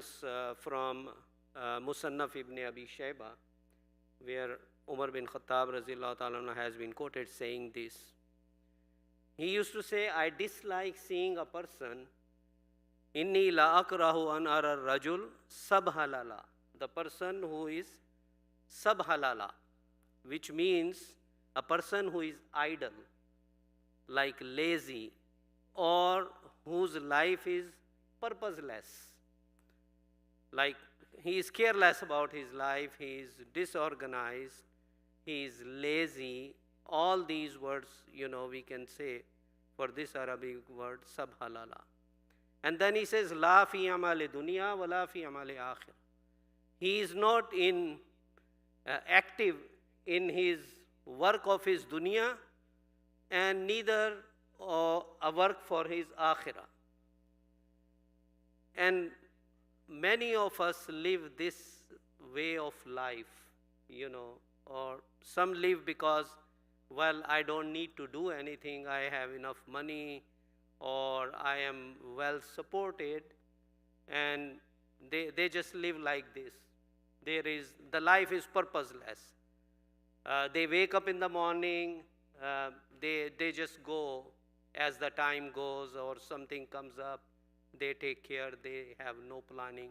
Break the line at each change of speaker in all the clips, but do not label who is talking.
reference from Musannaf ibn Abi Shayba, where Umar bin Khattab Razillahu Ta'ala has been quoted saying this. He used to say, I dislike seeing a person, inni la akrahu an ara rajul sabhalala, the person who is sabhalala, which means a person who is idle, like lazy, or whose life is purposeless. Like he is careless about his life, he is disorganized, he is lazy. All these words, we can say for this Arabic word, sabhalala. And then he says, la fi amali dunya wa la fi amali akhir. He is not active in his work of his dunya, and neither a work for his akhirah. And many of us live this way of life, or some live because, well, I don't need to do anything, I have enough money, or I am well supported, and they just live like this. The life is purposeless. They wake up in the morning, they just go as the time goes, or something comes up, they take care, they have no planning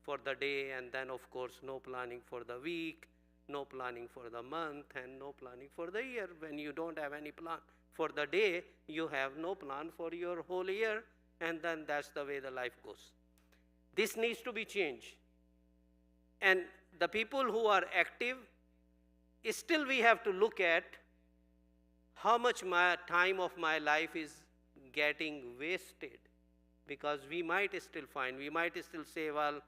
for the day, and then of course no planning for the week, no planning for the month, and no planning for the year. When you don't have any plan for the day, you have no plan for your whole year, and then that's the way the life goes. This needs to be changed. And the people who are active, still we have to look at how much time of my life is getting wasted, because we might still say, well,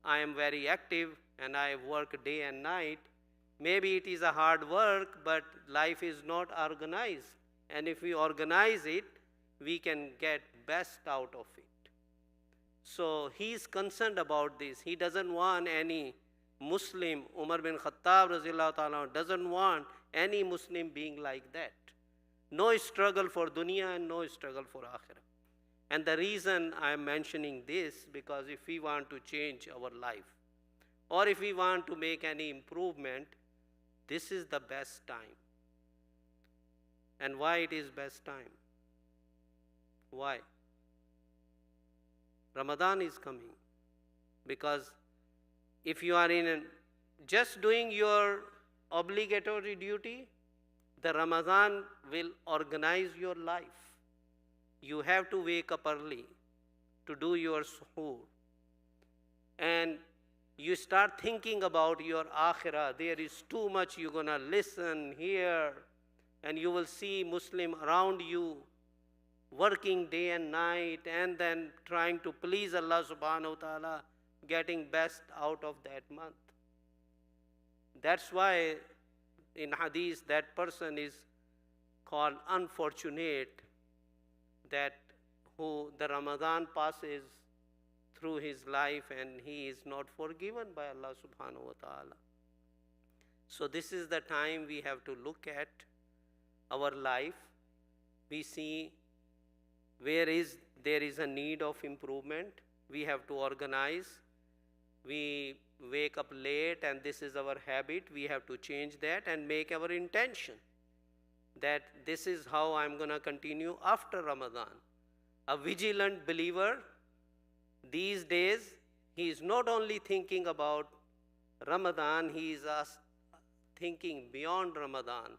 I am very active and I work day and night. Maybe it is a hard work, but life is not organized. And if we organize it, we can get best out of it. So he is concerned about this. He doesn't want any Muslim, Umar bin Khattab Razillahu Ta'ala doesn't want any Muslim being like that. No struggle for dunya and no struggle for akhirah. And the reason I am mentioning this, because if we want to change our life, or if we want to make any improvement, this is the best time. And why it is best time? Why? Ramadan is coming. Because if you are just doing your obligatory duty, the Ramadan will organize your life. You have to wake up early to do your suhoor. And you start thinking about your akhirah. There is too much you're going to listen, hear, and you will see Muslim around you working day and night, and then trying to please Allah subhanahu wa ta'ala, getting best out of that month. That's why in hadith that person is called unfortunate, that who the Ramadan passes through his life and he is not forgiven by Allah subhanahu wa ta'ala. So this is the time we have to look at our life. We see where there is a need of improvement. We have to organize. We wake up late and this is our habit. We have to change that and make our intention that this is how I'm going to continue after Ramadan. A vigilant believer, these days, he is not only thinking about Ramadan, he is thinking beyond Ramadan,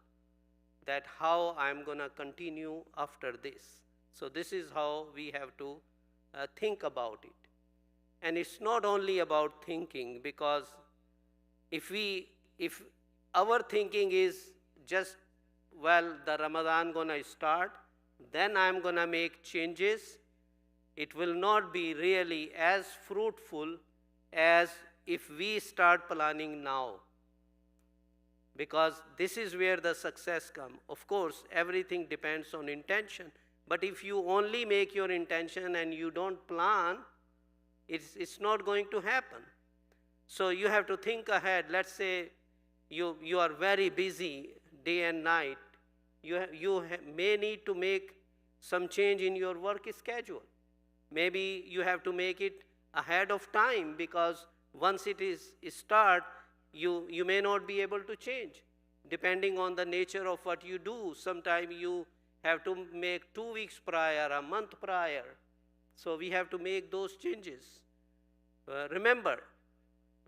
that how I'm going to continue after this. So this is how we have to think about it. And it's not only about thinking, because if our thinking is just, well, the Ramadan gonna start, then I'm gonna make changes, it will not be really as fruitful as if we start planning now. Because this is where the success comes. Of course, everything depends on intention. But if you only make your intention and you don't plan, it's not going to happen. So you have to think ahead. Let's say you are very busy day and night. You may need to make some change in your work schedule. Maybe you have to make it ahead of time, because once it is start, you may not be able to change depending on the nature of what you do. Sometimes you have to make 2 weeks prior, a month prior. So we have to make those changes. Remember,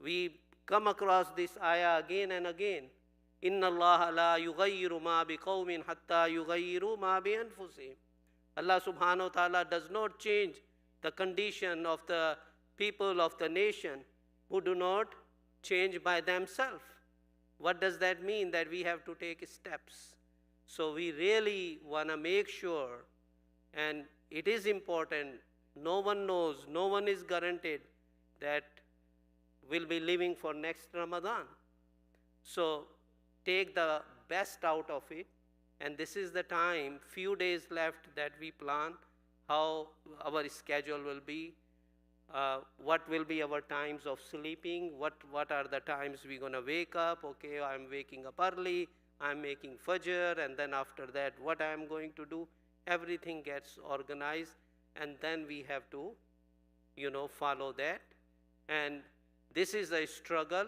we come across this ayah again and again. Inna Allah la yughayyiru ma biqawmin hatta yughayyiru ma bi anfusihim. Allah subhanahu wa ta'ala does not change the condition of the people of the nation who do not change by themselves. What does that mean? That we have to take steps. So we really want to make sure, and it is important, no one knows, no one is guaranteed that we'll be living for next Ramadan. So take the best out of it, and this is the time, few days left, that we plan how our schedule will be, what will be our times of sleeping, what are the times we're going to wake up. Okay, I'm waking up early, I'm making fajr, and then after that what I'm going to do. Everything gets organized, and then we have to, follow that. And this is a struggle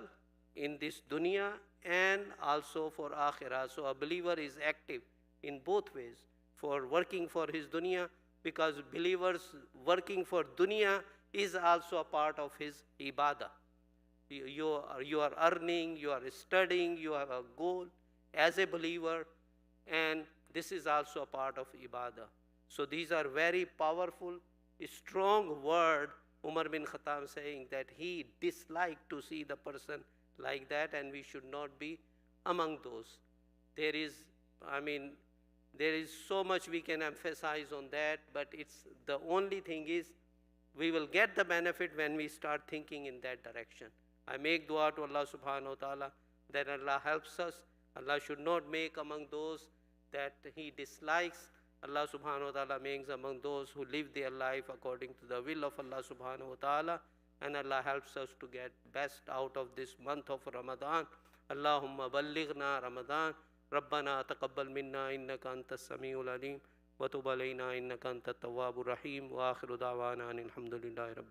in this dunya and also for akhirah. So a believer is active in both ways, for working for his dunya, because believers working for dunya is also a part of his ibadah. You are earning, you are studying, you have a goal as a believer, and this is also a part of ibadah. So these are very powerful, strong word. Umar bin Khattab saying that he disliked to see the person like that, and we should not be among those. There is so much we can emphasize on that, but it's the only thing is we will get the benefit when we start thinking in that direction. I make dua to Allah subhanahu wa ta'ala that Allah helps us. Allah should not make among those that He dislikes. Allah subhanahu wa ta'ala makes among those who live their life according to the will of Allah subhanahu wa ta'ala. And Allah helps us to get best out of this month of Ramadan. Allahumma ballighna Ramadan. ربنا تقبل منا إنك أنت السميع العليم وتب علينا إنك أنت التواب الرحيم وآخر دعوانا أن الحمد لله رب